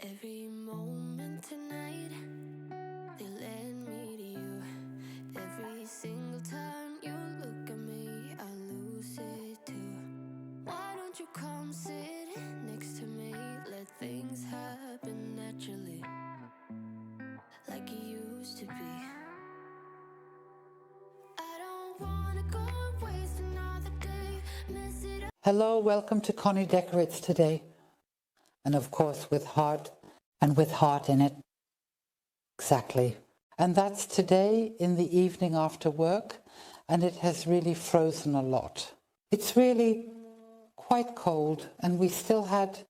Every moment tonight, they led me to you. Every single time you look at me, I lose it too. Why don't you come sit next to me? Let things happen naturally, like it used to be. I don't wanna go waste another day, mess it up. Hello, welcome to Conny Decorates today. And of course with heart in it. Exactly. And that's today in the evening after work, and it has really frozen a lot. It's really quite cold, and we still had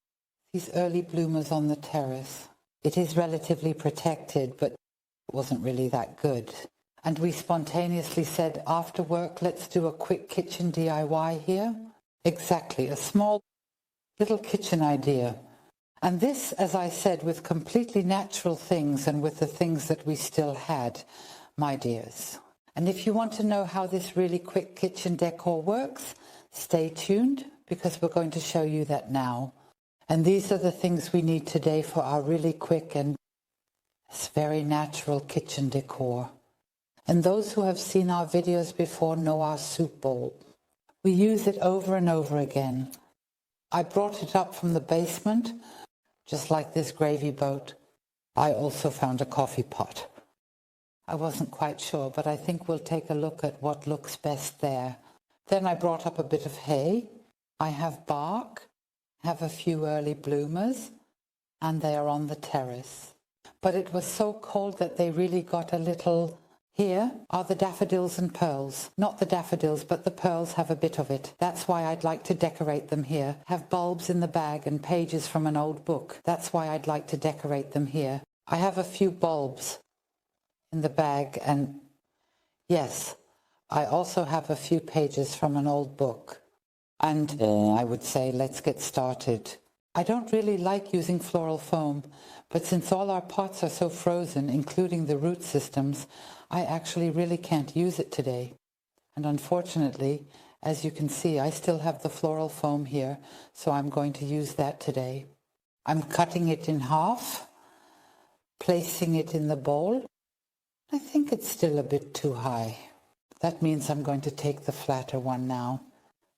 these early bloomers on the terrace. It is relatively protected, but it wasn't really that good. And we spontaneously said, after work, let's do a quick kitchen DIY here. Exactly, a small little kitchen idea. And this, as I said, with completely natural things and with the things that we still had, my dears. And if you want to know how this really quick kitchen decor works, stay tuned, because we're going to show you that now. And these are the things we need today for our really quick and very natural kitchen decor. And those who have seen our videos before know our soup bowl. We use it over and over again. I brought it up from the basement, just like this gravy boat. I also found a coffee pot. I wasn't quite sure, but I think we'll take a look at what looks best there. Then I brought up a bit of hay. I have bark, have a few early bloomers, and they are on the terrace. But it was so cold that they really got a little... Here are the daffodils and pearls. Not the daffodils, but the pearls have a bit of it. That's why I'd like to decorate them here. Have bulbs in the bag and pages from an old book. That's why I'd like to decorate them here. I have a few bulbs in the bag, and yes, I also have a few pages from an old book. And I would say, let's get started. I don't really like using floral foam, but since all our pots are so frozen, including the root systems, I actually really can't use it today. And unfortunately, as you can see, I still have the floral foam here, so I'm going to use that today. I'm cutting it in half, placing it in the bowl. I think it's still a bit too high. That means I'm going to take the flatter one now.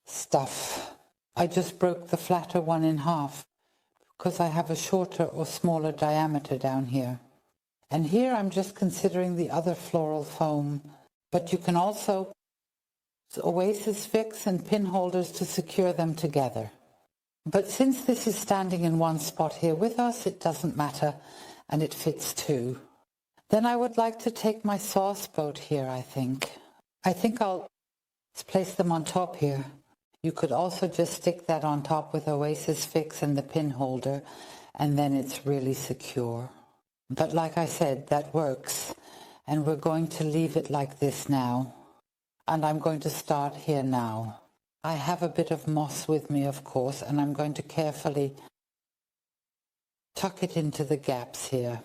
Stuff. I just broke the flatter one in half because I have a shorter or smaller diameter down here. And here I'm just considering the other floral foam, but you can also use Oasis Fix and pin holders to secure them together. But since this is standing in one spot here with us, it doesn't matter, and it fits too. Then I would like to take my sauce boat here, I think. I'll place them on top here. You could also just stick that on top with Oasis Fix and the pin holder, and then it's really secure. But like I said, that works, and we're going to leave it like this now. And I'm going to start here now. I have a bit of moss with me, of course, and I'm going to carefully tuck it into the gaps here.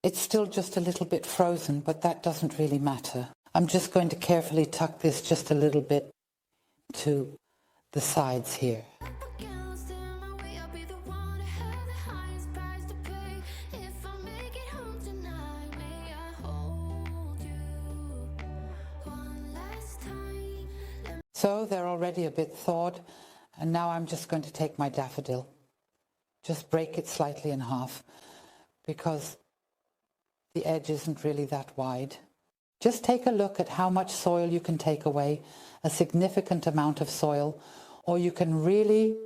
It's still just a little bit frozen, but that doesn't really matter. I'm just going to carefully tuck this just a little bit to the sides here. So they're already a bit thawed, and now I'm just going to take my daffodil. Just break it slightly in half because the edge isn't really that wide. Just take a look at how much soil you can take away, a significant amount of soil, or you can really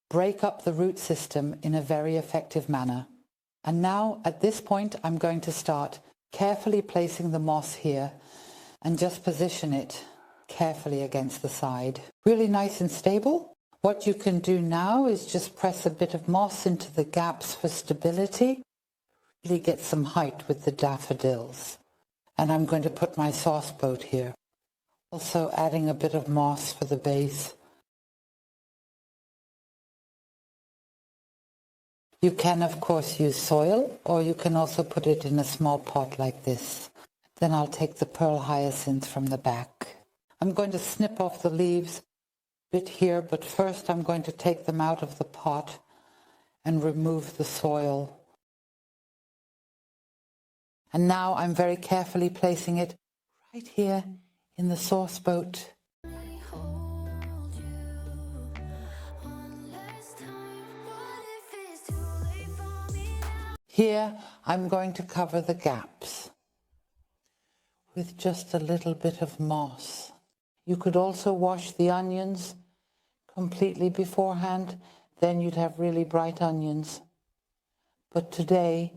break up the root system in a very effective manner. And now at this point I'm going to start carefully placing the moss here and just position it carefully against the side. Really nice and stable. What you can do now is just press a bit of moss into the gaps for stability. Really get some height with the daffodils. And I'm going to put my sauce boat here. Also adding a bit of moss for the base. You can of course use soil, or you can also put it in a small pot like this. Then I'll take the pearl hyacinth from the back. I'm going to snip off the leaves a bit here, but first I'm going to take them out of the pot and remove the soil And now I'm very carefully placing it right here in the sauce boat. Hold you one last time. What if it's too late for me now? Here I'm going to cover the gaps with just a little bit of moss. You could also wash the onions completely beforehand, then you'd have really bright onions. But today,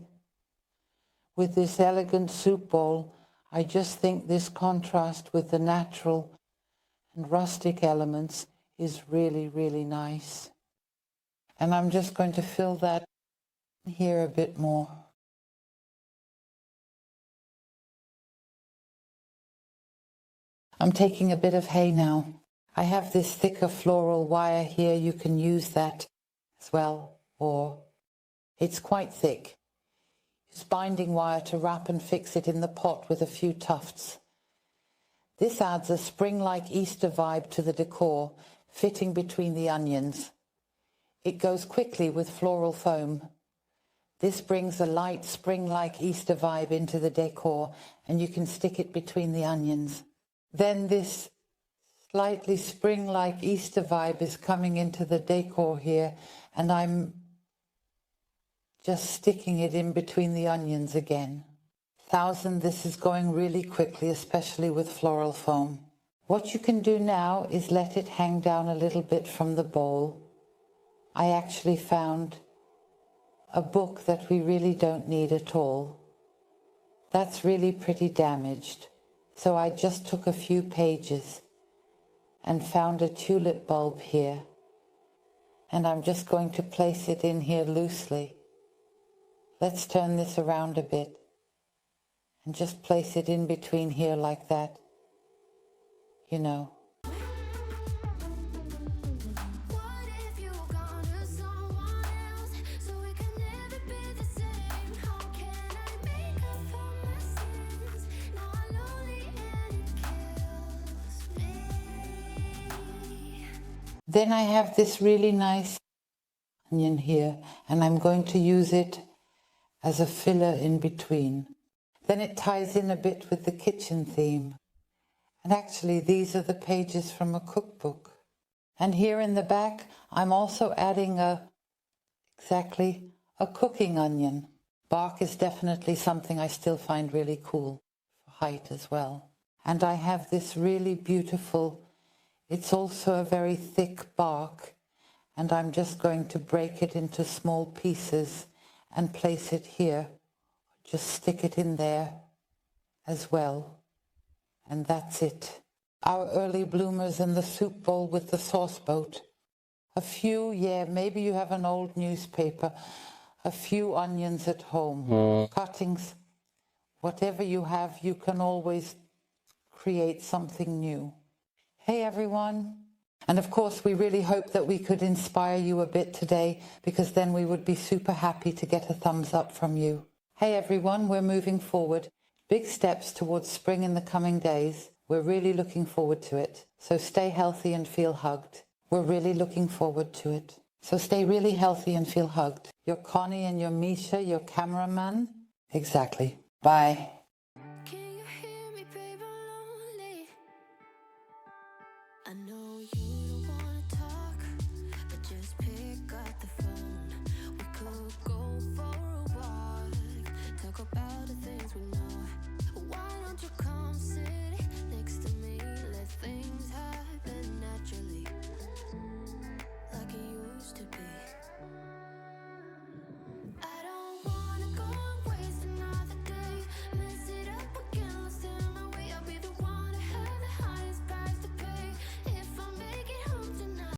with this elegant soup bowl, I just think this contrast with the natural and rustic elements is really, really nice. And I'm just going to fill that here a bit more. I'm taking a bit of hay now. I have this thicker floral wire here. You can use that as well, or it's quite thick. Use binding wire to wrap and fix it in the pot with a few tufts. This adds a spring-like Easter vibe to the decor, fitting between the onions. It goes quickly with floral foam. This brings a light spring-like Easter vibe into the decor, and you can stick it between the onions. Then this slightly spring-like Easter vibe is coming into the decor here, and I'm just sticking it in between the onions again. This is going really quickly, especially with floral foam. What you can do now is let it hang down a little bit from the bowl. I actually found a book that we really don't need at all. That's really pretty damaged. So I just took a few pages and found a tulip bulb here. And I'm just going to place it in here loosely. Let's turn this around a bit and just place it in between here like that. You know. What if you gone to someone else so we can never be the same? How can I make up for my sins? Now I'm lonely and it kills me. Then I have this really nice onion here, and I'm going to use it as a filler in between. Then it ties in a bit with the kitchen theme. And actually, these are the pages from a cookbook. And here in the back, I'm also adding a cooking onion. Bark is definitely something I still find really cool for height as well. And I have this really beautiful, it's also a very thick bark, and I'm just going to break it into small pieces and place it here. Just stick it in there as well. And that's it. Our early bloomers in the soup bowl with the sauce boat. A few, maybe you have an old newspaper. A few onions at home. Cuttings. Whatever you have, you can always create something new. Hey everyone. And of course, we really hope that we could inspire you a bit today, because then we would be super happy to get a thumbs up from you. Hey everyone, we're moving forward. Big steps towards spring in the coming days. We're really looking forward to it. So stay healthy and feel hugged. We're really looking forward to it. So stay really healthy and feel hugged. Your Conny and your Micha, your cameraman. Exactly. Bye.